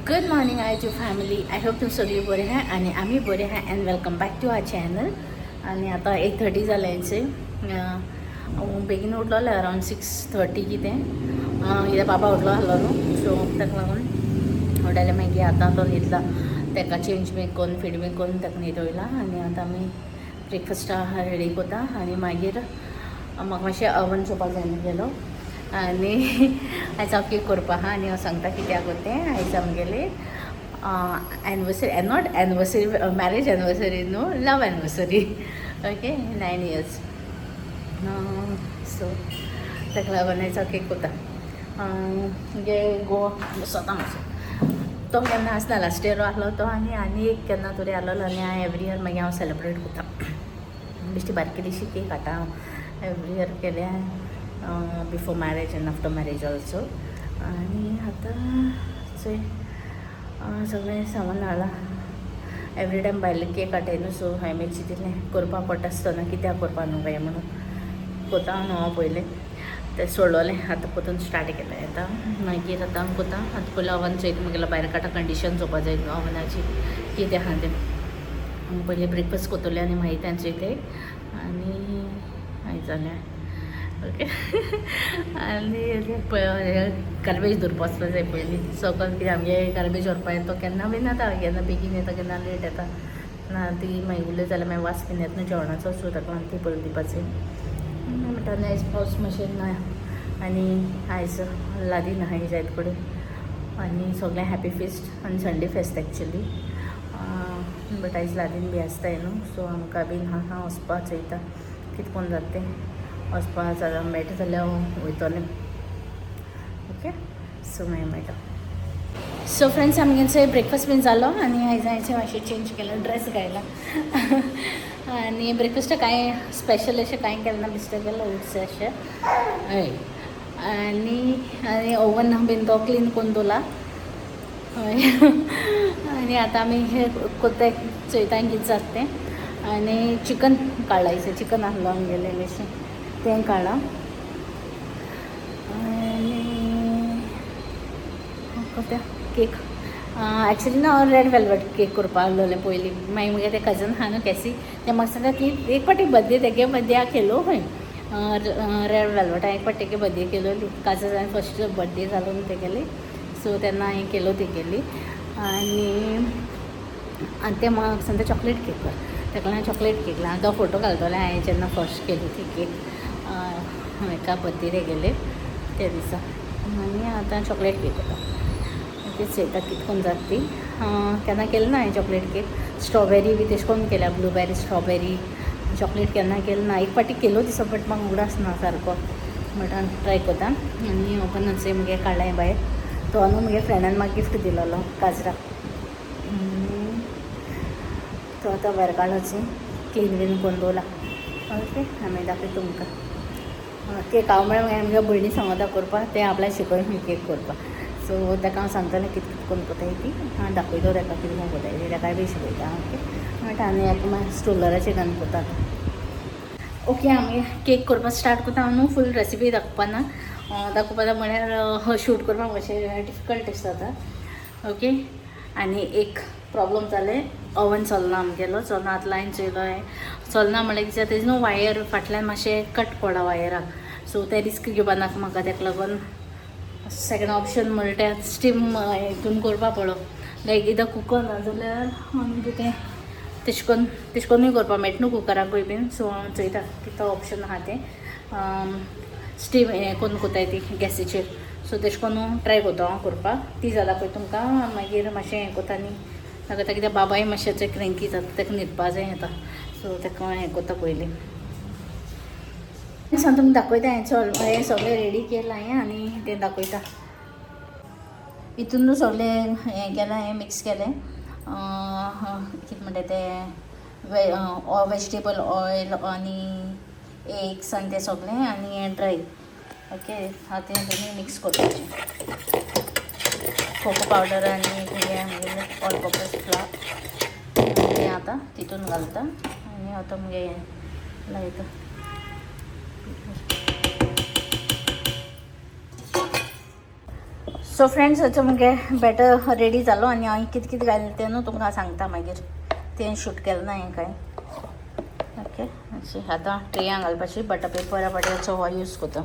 Good morning आयची family. I hope तुम्ही सगळी बरे आहे आणि आम्ही बरे आहे and welcome back to our channel. आणि आता 8:30 जाल्याचे बेगीन उठलो अरावंड 6:30 कितें कित्याक बाबा उठलो आसलो न्हू, सो ताका लागून उठले. मागीर आतां तो न्हिदला, ताका चेंज बी करून फीड बी करून ताका न्हिदयला आनी आतां आमी ब्रेकफास्टाक रेडी करता. आनी मागीर म्हाका मातशें अवन चोवपाक जाय गेलो आनी आयज हांव केक करपा आहा आनी हांव सांगता कित्याक तें. आयज आमगेले anniversary, not anniversary marriage anniversary न्हू, लव एनिवर्सरी. Okay, 9 years. सो ताका लागून आयज हांव केक करता. म्हणजे स्वता मातसो तो केन्ना आसना, लास्ट इयर आहलो तो आनी एक केन्ना तरी आहलो आनी हांव एवरी इयर मागीर हांव सेलिब्रेट करता. बेश्टी बारकेलीशी केक हाडटा हांव एवरी इयर केल्या before marriage end after marriage also. आनी आतां चोय सगळें सामान हाडलां. एवरी टायम भायले केक हाडटाय न्हू, सो हांवें मातशें चिंतिल्लें करपा पडटा आसतना कित्याक करपा न्हू काय म्हणून कोता न्हू हांव पयलें तें सोडलोलें. आतां परतून स्टार्ट केलें. आतां मागीर आतां कोता. आतां पयलीं ओवन चोयता म्हगेलो भायर काडटा, कंडिशन चोवपा जाय ओवनाची कितें आहा तें. पयलीं ब्रेकफास्ट कोतलें आनी मागीर तें चोयताय आनी हांवें जालें. ओके. आनी गार्बेज दवरपा वचपा जाय पयलीं सकाळ, कित्याक आमगे गार्बेज व्हरपा येता तो केन्ना बीन येता, केन्ना बेगीन येता केन्ना लेट येता ना. ती मागीर उरली जाल्यार मागीर वास बीन येता न्हू जेवणाचो, सो ताका लागून ती पयलीं दिवपाचें म्हणटा. आनी आयज पावस मातशें ना आनी आयज लादीन आहा जायत कडेन आनी सगळें हॅपी फेस्ट आनी संडे फेस्त एक्चुली. बट आयज लादीन बी आसताय न्हू, सो आमकां बीन हांगा वचपा चयता कितें कोन्न जाता तें. वचपा जाल्यार मेळटा जाल्यार वयतलें. ओके, सो मागीर मेळटा. सो फ्रेंड्स, आमगेचो ब्रेकफास्ट बीन जालो आनी आयज हांवें मातशें चेंज केलो, ड्रेस घायला आनी ब्रेकफास्टाक कांय स्पेशल अशें कांय केलें ना, बिस्टें केलो उठचें अशें हय. आनी ओवन बीन तो क्लीन करून दवरला हय. आनी आतां आमी हें कोत्ताय चोयता कितें जाता तें. आनी चिकन काडलां, दिसता चिकन आहलो आमगेलें इल्लेशें तें काडलां. आनी कोत्या केक एक्चुली ना हांव रेड वेल्वेट केक करपा आसलोलें पयलीं. मागीर मुगे तें कजन आहा न्हू कॅसी, तें म्हाका सांगता की एक पाटी बर्थडे तेगे बर्थडे केलो खंय रेड वेल्वेट. एक पाटी तेगे बर्थडे केलो काजन फर्स्ट बर्थडे जालो न्हू तेगेली, सो तेन्ना हांवें केलो तेगेली. आनी तें म्हाका सांगता चॉकलेट केक कर, ताका लागून चॉकलेट केक तो फोटो घालतलें हांवें जेन्ना फर्स्ट केली ती केक हाका बर्थडे तेगेले त्या दिसा. आनी आतां चॉकलेट केक करता. तें चयता कितें करून जाता ती. केन्ना केलें ना हांवें चॉकलेट केक. स्ट्रॉबेरी बी तेशें कोन्न केल्या, ब्लूबेरी स्ट्रॉबेरी चॉकलेट केन्ना केलें ना. एक पाटी केलो दिसता बट म्हाका उगडासना सारको, बट हांव ट्राय करता. आनी ओपनच मुगे काडलां भायर. तो न्हू मुगे फ्रेंडान म्हाका गिफ्ट दिलोलो काजराक, तो आतां भायर काडलोच क्लीन बीन करून दवरला. ओके, हांवें दाखयता तुमकां केक. हांव म्हळ्यार मुगे भयणी सांगता करपा, तें आपल्याक शिकयलें केक करपा. सो ताका हांव सांगतलें कितें कितें करून कोताय ती. हांव दाखयतो ताका कितें करून कोताय ती, ताकाय बी शिकयता. ओके म्हणटा आनी एक मागीर स्टोलराचेर घालून कोता. ओके, आमी केक करपा स्टार्ट कोता. हांव न्हू फूल रेसिपी दाखोवपाना. दाखोवपाना म्हळ्यार शूट करपाक मातशें डिफिकल्ट अशें जाता. ओके, आनी एक प्रॉब्लम जालें, ओवन चलना आमगेलो. चलना आतां लायन चोयलो हांवें, चलना म्हळ्यार कितें जाता तेजें न्हू वायर फाटल्यान मातशें कट पडला वायराक, सो तें रिस्क घेवपा नाका म्हाका. ताका लागून सेकेंड ऑप्शन म्हणटा तें स्टीम हितून करपा पडलो. लायक एकदां कुकर ना जाल्यार आमगे तें तेशें कोन्नूय करपा मेळटा न्हू कुकराकूय बीन. सो हांव चयता कितें ऑप्शन आहा तें. स्टीम हें करून कोताय ती गॅसीचेर, सो तेशें कोन्न ट्राय कोता हांव करपाक. ती जाल्या पळय तुमकां मागीर मातशें हें कोता न्ही नाका, कित्याक बाबाय मातशें क्रँकी जाता, ताका न्हिदपा जाय येता, सो ताका हें कोता पयलीं. सांग तुमकां दाखयता हांवें सगळें रेडी केलां हांवें आनी तें दाखयता. हितून सगळें हें केलां, हें मिक्स केलें कितें म्हणटा तें वेजिटेबल ऑयल आनी एग्स आनी तें सगळें आनी हें ड्राय. ओके, हांव तें दोनी मिक्स करपाचें. कोको पावडर आनी तें ऑल पर्पज फ्लावर तें आतां तितून घालता आनी आतां मुगे हें लायता. सो सो फ्रेंड्स मुगे बॅटर रेडी जालो आनी हांवें कितें कितें घातलें तें न्हू तुमकां सांगता मागीर तें शूट केलें ना हांवें कांय ओके आतां ट्रेयां घालपाची बटर पेपर बटरचो हो यूज करता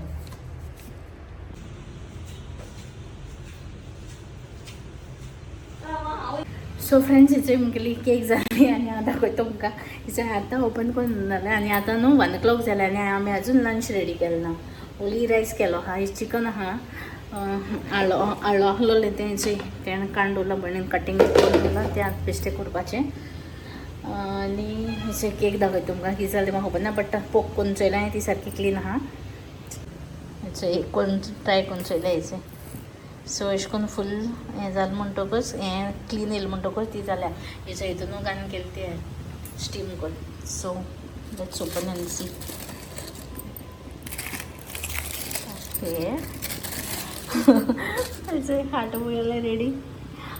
सो फ्रेंड्स हिचे मुगेली केक जाली आनी हांव दाखयता तुमकां हिचे आतां ओपन करून जालें आनी आतां न्हू 1 o'clock जालें आनी आमी अजून लंच रेडी केलें ना ओन्ली रायस केलो आहा चिकन आहा आळो आहलोलें तें कांड दवरलां बरें कटींग करून दवरलां तें आतां पेस्टे करपाचें आनी हिचे केक दाखयता तुमकां कितें जालें म्हाका खबर ना बट पोक करून चोयलां हांवें ती सारकी क्लीन आहा हेचो एक करून ट्राय करून चोयलें हेचें सो अशें करून फूल हें जालें म्हणटकच हें क्लीन येयलें म्हणटकच ती जाल्या हेच्या हितून घालून केलें तें स्टीम करून so let's open and see okay हेचो हाट पळयलें रेडी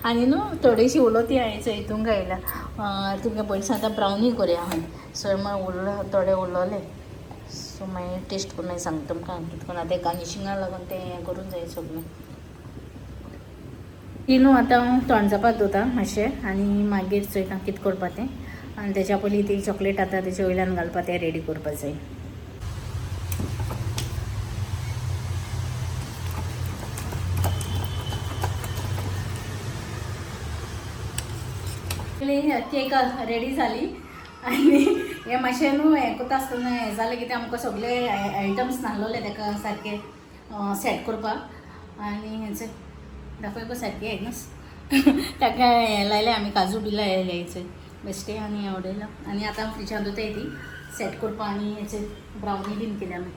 आनी न्हू थोडीशी उलोवती हांवें हितून घायल्या तुमगे पयलीं आतां ब्रावनी करुया हांवें सो मागीर थोडे उरलोले सो मागीर टेस्ट करून मागीर सांगता तुमकां कितें करून आतां गार्निशिंगाक लागून तें हें करून जाय सगळें ती न्हू आतां तोंडजापाक दवरता मातशें आनी मागीर चोयता कितें करपा तें आनी तेच्या पयलीं ती चॉकलेट आतां तेच्या वयल्यान घालपा तें रेडी करपा जाय केक रेडी जाली आनी हें मातशें न्हू हें कोता आसतना हें जालें कितें आमकां सगळे आयटम्स नासलोले ताका सारके सेट करपाक आनी हेंचें दाखय गो सारकें हें ताका हें लायलें आमी काजू बी लायले हेचें बेश्टे आनी हें उडयलां आनी आतां फ्रिजान दवरताय ती सेट करपा आनी हेचें ब्रावनी बीन केलें आमी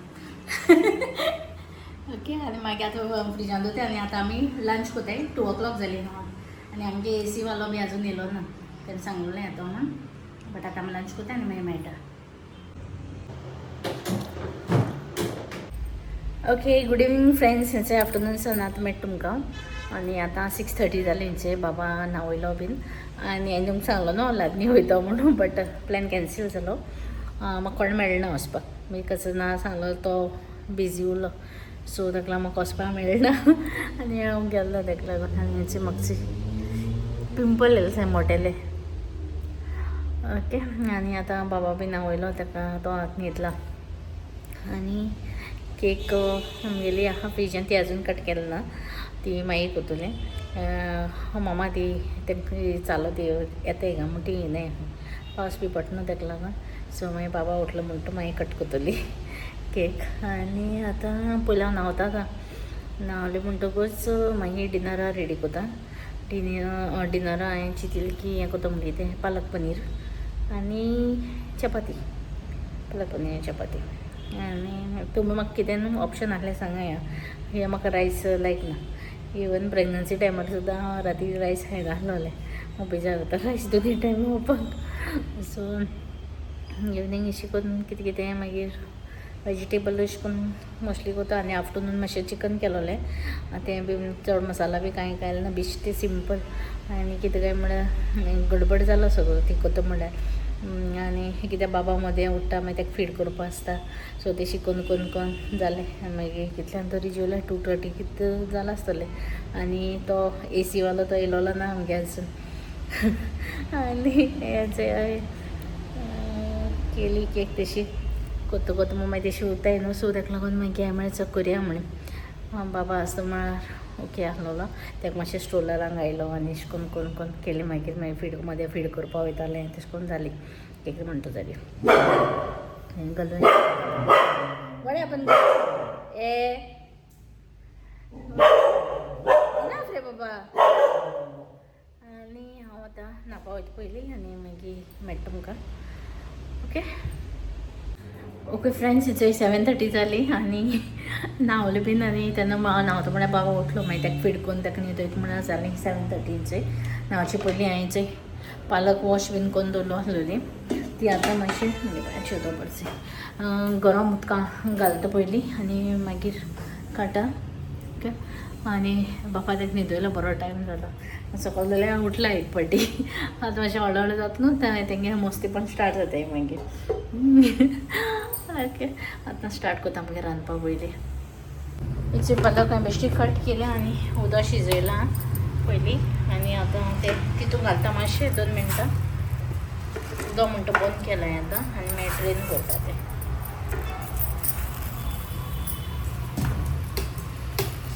ओके आनी मागीर आतां फ्रिजान दवरताय आनी आतां आमी लंच कोताय 2 o'clock जाली न्हू आनी आमगे AC वालो बी आजून येयलो ना तेणें सांगलेलें येतो म्हणून बट आतां आमी लंच कोताय आनी मागीर मेळटा ओके गुड इवनिंग फ्रेंड्स हेचे आफ्टरनून आतां मेळटा तुमकां आनी आतां 6:30 जालें हेंचे बाबा न्हावयलो बीन आनी हांवें तुमकां सांगलो न्हू लादनी वयता म्हणून बट प्लॅन कॅन्सील जालो म्हाका कोण मेळना वचपाक बिकॉज ना सांगलो तो बिजी उरलो सो ताका लागून म्हाका वचपाक मेळना आनी हांव गेल्लो ताका लागून आनी हेचे मागचे पिंपल येयले साय मोटेले ओके आनी आतां बाबा बीन न्हावयलो ताका तो हात घेतला आनी केक आमगेली आहा फ्रिजान ती आजून कट केली ना ती मागीर करतलें मामा ती तेंका चालो ती येताय गा म्हणटी येनाय पावस बी पडना ताका लागून सो मागीर बाबा उठलो म्हणटा मागीर कट करतली केक आनी आतां पयलीं हांव न्हांवता का न्हांवलें म्हणटकूच मागीर डिनरा रेडी करता डिनरा हांवें चिंतिल्लें की हें करता म्हणलें तें पालक पनीर आनी चपाती पालक पनीर चपाती आनी तुमी म्हाका कितें ऑप्शन आसलें सांगा हे म्हाका रायस लायक ना इवन प्रेग्नन्सी टायमार सुद्दां राती रायस हांवें घाललोलें हांव बेजार जाता रायस दोनी टायम खावपाक सो इवनींग अशें करून कितें कितें मागीर वेजिटेबल अशें करून मोस्टली करता आनी आफ्टरनून मातशें चिकन केलोलें तें बी चड मसाला बी कांय घायना बेश्टें सिंपल आनी कितें काय म्हळ्यार गडबड जालो सगळो ती करता म्हळ्यार आनी कित्याक बाबा मदें उठ्ठा मागीर ताका फीड करपा आसता सो तें शिकून करून जालें आनी मागीर कितल्यान तरी जेवलें 2:30 कितें जालां आसतलें आनी तो AC वालो तो येयलोलो ना आमगे आजून आनी हेचें केली केक तशी कोत्ता कोत्ता मागीर तेशी उरताय न्हू सो ताका लागून मागीर हांवें म्हळें चल करया म्हणून बाबा आसता म्हळ्यार ओके आहलोलो ताका मातशें स्ट्रोलरान घायलो आनी अशें करून केली मागीर फीड मदें फीड करपा वयतालें तशें करून जाली केक म्हणटा जाली घालून बरें आपण ए ना रे बाबा आनी हांव आतां न्हावपा वयता पयलीं आनी मागीर मेळटा तुमकां ओके ओके फ्रेंड्स हिचे 7:30 जाली आनी न्हावलें बीन आनी तेन्ना न्हांवता म्हळ्यार बाबा उठलो मागीर ताका फीड करून ताका न्हिदयता म्हळ्यार जालें 7:30 न्हांवचे पयलीं हांवें पालक वॉश बीन करून दवरलो आसलोली ती आतां मातशी शिवता पडची गरम उदकां घालता पयलीं आनी मागीर काडटा ओके आनी बापा ताका न्हिदयलो बरो टायम जालो सकाळ जाल्यार उठला एक फावटी आतां मातशें हळू जाता न्हू तेंगे मस्ती पण स्टार्ट जाताय मागीर ओके आतां स्टार्ट करता मागीर रांदपाक पयलीं याचे पालक हांवें बेश्टी कट केल्या आनी उदक शिजयलां पयलीं आनी आतां ते तितून घालता मातशें 2 मिनटां 2 मिनटां बंद केलां आतां आनी मागीर ड्रेन करता ते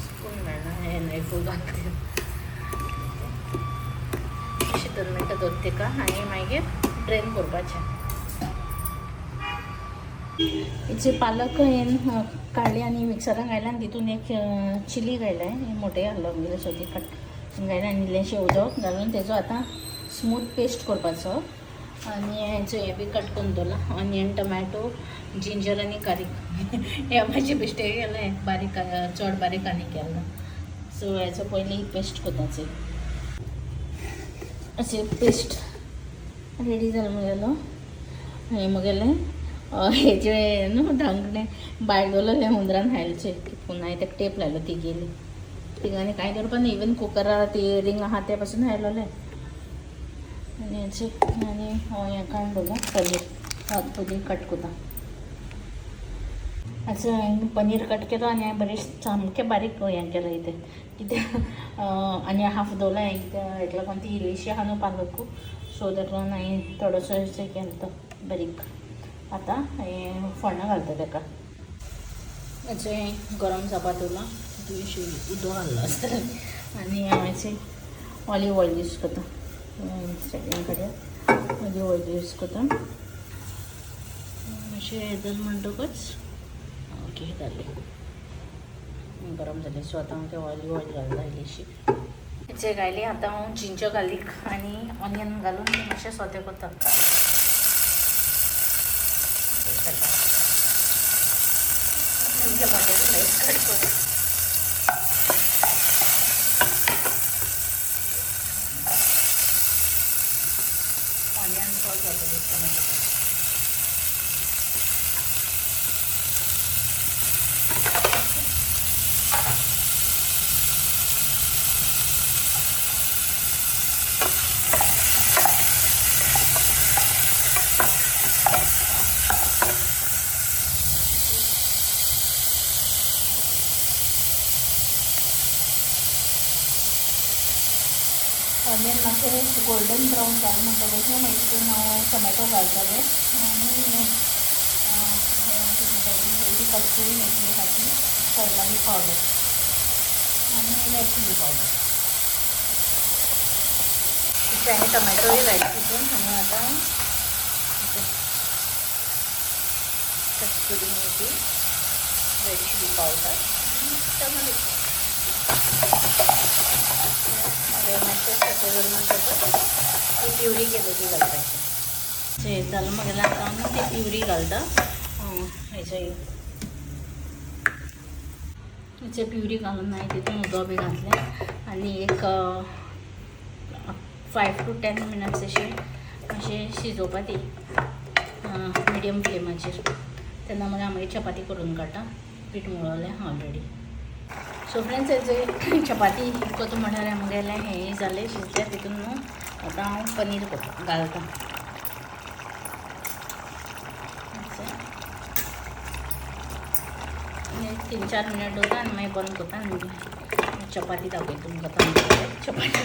स्पून मेळना हें नायफूय घातलें अशें 2 मिनटां दवरता तेका आनी मागीर ड्रेन करपाचें हेचे पालक काडली आनी मिक्सरान घायला आनी तितून एक चिली घायलाय मोठे घालो आमगेले सो ती कट घायला आनी इल्लेशें उदक घालून तेजो आतां स्मूथ पेस्ट करपाचो आनी हेचो हें बी कट करून दवरला ऑनियन टमॅटो जिंजर आनी गार्लीक हे मातशे बेश्टे केले बारीक चड बारीक आनी केला सो हेचो पयलीं पेस्ट कोताचे अशें पेस्ट रेडी जालो मुगेलो हे मुगेले हेजे न्हू धांकणे भायर दवरलेले हुंदरान हायलचे पूण हांवें ताका टेप लायलो ती गेली तिगांनी कांय करपा न्ही इवन कुकरार ती रिंग आहा ते पासून हायलोले आनी हेचे आनी हें काडून दवरला पनीर पनीर कट कोता असो हांवें पनीर कट केलो आनी हांवें बरें सामकें बारीक हें केलें इतें कित्याक आनी हाफ दवरला हांवें कित्याक हेका लागून ती इल्लीशी आहा न्हू पालकू सो ताका लागून हांवें थोडोसो अशें केलो तो बारीक आतां हें फोण्णां घालता ताका हेचें गरम जावपा दवरलां तितून उदक घाल्लो आसतलें आनी हांवें ऑलीव ऑयल यूज करता सेकेंड कडेन ऑलीव ऑयल यूज करता मातशें हें म्हणटकच ओके जालें गरम जालें सो आतां हांव तें ऑलीव ऑयल घालता इल्लीशी हेचें घायली आतां हांव जिंजर गार्लीक आनी ऑनियन घालून मातशें सोते करता टमाटे स्लाइस कट करून ऑनियन सॉस घालतले टमाटे ऑनियन मातशें गोल्डन ब्रावन जालें म्हणटकच मागीर तितून हांव टोमॅटो घालतलें आनी कस्तुरी मेथी घातली टर्मरीक पावडर आनी रेड चिली पावडर हांवें टोमॅटोय घातली तितून आनी आतां कस्तुरी मेथी रेड चिली पावडर टर्मरीक ती प्युरी केली ती घालपाची जालें म्हागेलें आतां हांव ती प्युरी घालता हेचे प्युरी घालून हांवें तितून उदक बी घातलें आनी एक 5 to 10 मिनट्स अशें शिजोवपा ती मिडियम फ्लेमाचेर तेन्ना मागीर हांव चपाती करून काडटा पीठ मळलें ऑलरेडी सो फ्रेंड्स हेजे चपाती करता म्हळ्यार म्हगेलें हें जालें शिजलें तितून न्हू आतां हांव पनीर घालता एक 3-4 मिनट दवरता आनी मागीर बंद करता आनी चपाती दाखयता तुमकां चपाती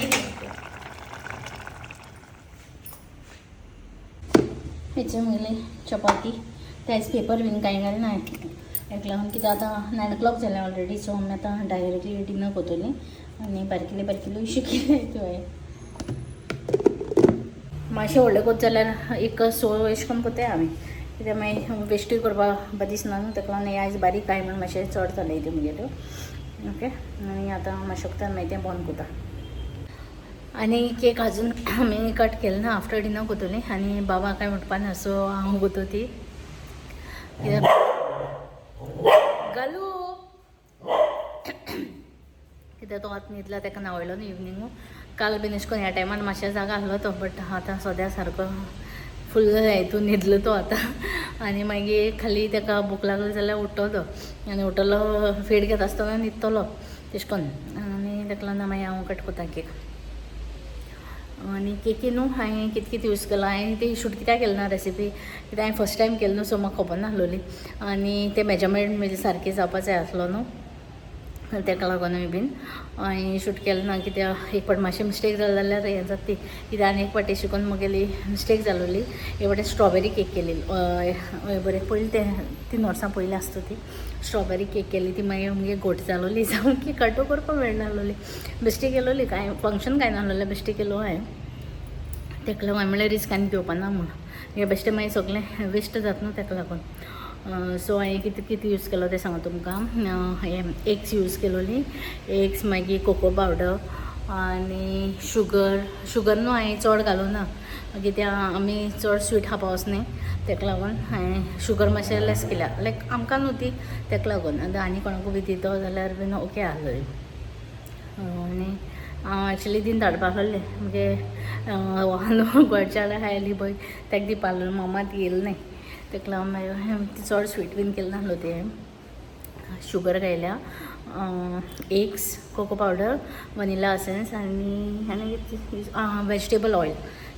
हेचे म्हगेली चपाती तेच पेपर बीन कांय घालना हेका लागून कित्याक आतां 9 o'clock जालें ऑलरेडी सो आमी आतां डायरेक्टली डिनर करतलीं आनी बारकिल्यो बारकिल्यो शिकिल्यो हांवें मातशें व्हडलें करता जाल्यार एक 6 अशें करून कोत्ताय हांवें कित्याक मागीर बेश्टी करपाक बरें दिसना न्हू ताका लागून आयज बारीक कांय म्हण मातशें चड जालें त्यो म्हगेल्यो ओके आनी आतां मातशें कोत्ता मागीर तें बंद करता आनी केक अजून आमी कट केलें ना आफ्टर डिनर करतलीं आनी बाबा कांय म्हणपा ना सो हांव करता ती घालू कित्याक तो आतां न्हिदला ताका न्हावयलो न्ही इवनिंगू काल बीन अशें करून ह्या टायमार मातशें जागा आहलो तो बट आतां सद्या सारको फुल हितून न्हिदलो तो आतां आनी मागीर खाली ताका भूक लागली जाल्यार उठ्ठो तो आनी उठलो फीड घेता आसतना न्हिदतलो तेश कोन्न आनी ताका लागून मागीर हांव कट कोता केक आनी केकी न्हू हांवें कितें कितें यूज केलां हांवें ती शूट कित्याक केली ना रेसिपी कित्याक हांवें फर्स्ट टायम केली न्हू सो म्हाका खबर नासलोली आनी ते मेजरमेंट म्हजे सारके जावपा जाय आसलो न्हू ताका लागून बीन हांवें शूट केलें ना कित्याक एक फावट मातशें मिस्टेक जाली जाल्यार हें जाता ती कित्याक आनी एक फावटी शिकून म्हगेली मिस्टेक जालोली एक फावटी स्ट्रॉबेरी केक केली बरें पयलीं तें 3 वर्सां पयलीं आसता ती स्ट्रॉबेरी केक केली ती मागीर म्हगे घोट जालोली जावन की कटू करपाक मेळनासलोली बेश्टी केलोली कांय फंक्शन कांय नासलोलें बेश्टी केलो हांवें ताका लागून हांवें म्हणल्यार रिस्कान घेवपा ना म्हूण हे बेश्टें मागीर सगळें वेस्ट जाता न्हू ताका लागून सो हांवें कितें यूज केलो तें सांगता तुमकां हें एग्स यूज केलोली एग्स मागीर कोको पावडर आनी शुगर न्हू हांवें चड घालूं ना कित्याक आमी चड स्वीट खावपा वचना ताका लागून हांवें शुगर मातशें लेस केल्या लायक आमकां न्हू ती ताका लागून आनी कोणाकूय बी दितो जाल्यार बीन ओके आहलोली आनी हांव एक्चुली दिन धाडपा आहलोलें म्हणजे गोडचाळ आयली पळय ताका दिवपा आहलोलें मम्मा ती येयली न्ही ताका लागून मागीर ती चड स्वीट बीन केलें नासलो तें शुगर घायल्या eggs cocoa powder vanilla essence आनी वेजिटेबल ऑयल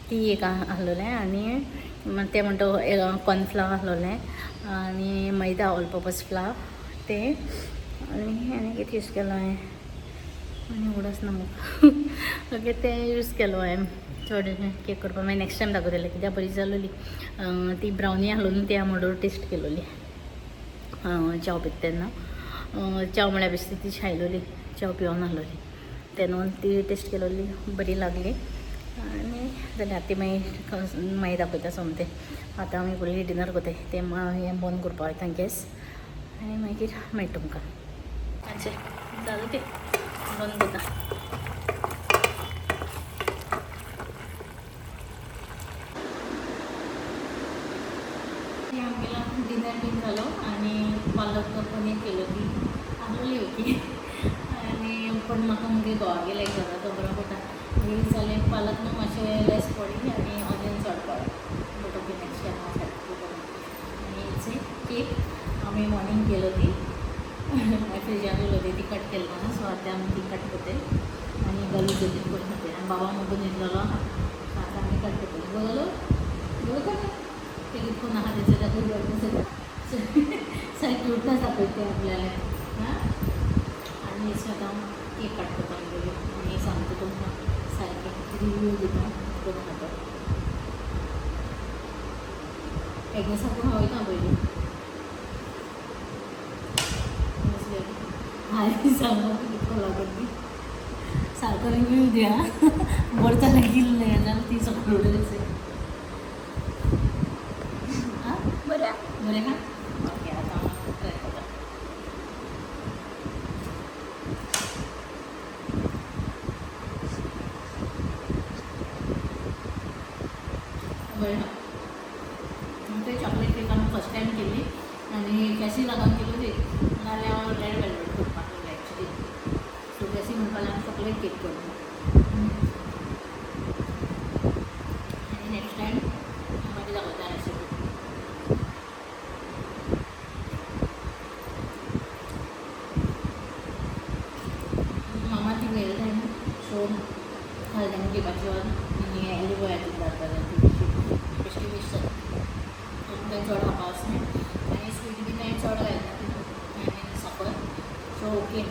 ती एक आहलोलें आनी तें म्हणटा कॉर्नफ्लावर आहलोलें आनी मैदा ऑल पर्पज फ्लावर तें आनी कितें यूज केलो हांवें आनी उगडच ना म्हाका ओके तें यूज केलो हांवें चड केक करपा मागीर नेक्स्ट टायम दाखयतलें कित्याक बरी जालोली ती ब्रावनी आहलोली ती हांवें म्हणून टेस्ट केलोली चाव पिता तेन्ना चाव म्हळ्यार बेश्टी ती खायलोली चाव पिवोन आहलोली तेन्ना ती टेस्ट केलोली बरी लागली आनी जाल्यार ती मागीर दाखयता सोमतें आतां आमी फुडली डिनर कोताय तें हें बंद करपा वयता गॅस आनी मागीर मेळटा तुमकां अच्छा जालें तें बंद कोता आमगेला डिनर बीन जालो आनी पालक पनीर केलो ती आहलोली ओके आनी पण म्हाका मुगे घोवा गेले घरा तो बरो पडटा मागीर जालें पालक न्हू मातशें लेस पडी आनी ऑनियन चड पड बट ओके नेक्स्ट टायम हांव सारको आनी इट्स केक आमी मॉर्निंग केलो ती फ्रिजान उरलो ती कट केलो ना सो आतां आमी ती कट कोताय आनी घालून घेतली करून खाताय आनी बाबा मुगो न्हिदलोलो आतां आमी कट कोताय बघलो बघ ते कितको नाका तेच्या सारकी क्यूटनेस दाखयता आपल्याला हां आनी हेच आतां केक कट करता आनी सांगता तुमकां सारकें रिव्यू दिता करून खाता एग्नेसाकून वयता पयलीं हांवें सांगून कितको लागून ती सारको रिव्यू दिया बरें जाल्यार गिल्लें जाल्यार ती सगळी उडयली बरें हा ओके आतां हांव ट्राय करता बरें हा ते चॉकलेट केक हांवें फर्स्ट टायम केली आनी कॅसी लागून केलो ती नाजाल्यार हांव रेड वेलवेट करपाक लागलें एक्चुली सो कॅसी म्हणपा लागलें चॉकलेट केक करता आनी नेक्स्ट टायम मागीर दाखयता रेसिपी सो घालता केकाची आनी एलिव ऑयल घालता बेश्टी वेस्ट जाता तें चड खावपा वचना आनी स्वीट बी हांवें चड घालता आनी साखर सो ओके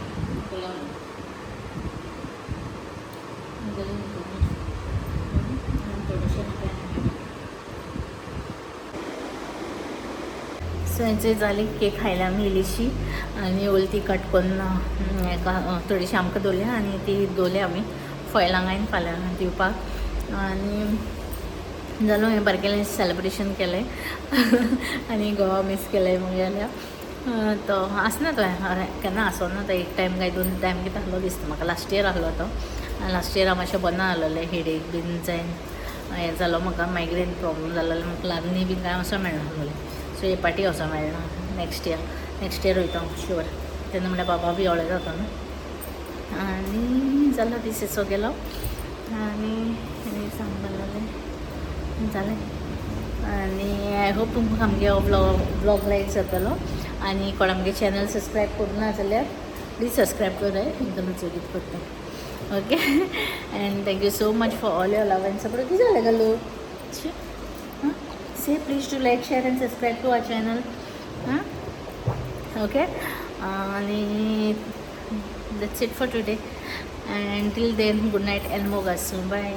सो हेंची जाली केक खायल्या आमी इल्लीशी आनी उलती कट करून हेका थोडीशी आमकां दवरल्या आनी ती दवरल्या आमी फॉयलांक हांवें फाल्यां दिवपाक आनी जालो हें बारकेलें सेलेब्रेशन केलें आनी गोवा मिस केलें म्हगेल्या तो आसना तो केन्ना आसोना तो एक टायम काय 2 टायम कितें आहलो दिसता म्हाका लास्ट इयर आहलो तो लास्ट इयर हांव मातशें बरें आहलोलें हेडेक बीन जायन हें जालो म्हाका मायग्रेन प्रॉब्लम जालोलें म्हाका लागनी बीन कांय वचों मेळनासलोलें सो हे पाटी वचों मेळना नेक्स्ट इयर वयता हांव शुअर तेन्ना म्हळ्यार बाबा बी व्हडलो जाता न्हू आनी जालो दीस असो गेलो आनी सांगपाक लागलें जालें आनी आय होप तुमकां आमगे हो ब्लॉग लायक जातलो आनी कोण आमगे चॅनल सबस्क्रायब करूना जाल्यार प्लीज सबस्क्रायब कराय एकदम चोरीत करता okay end thank you so much for all your love end support कितें जालें गलो say please do like share and subscribe to our channel okay आणि that's it for today, and till then, good night and moga soon. Bye.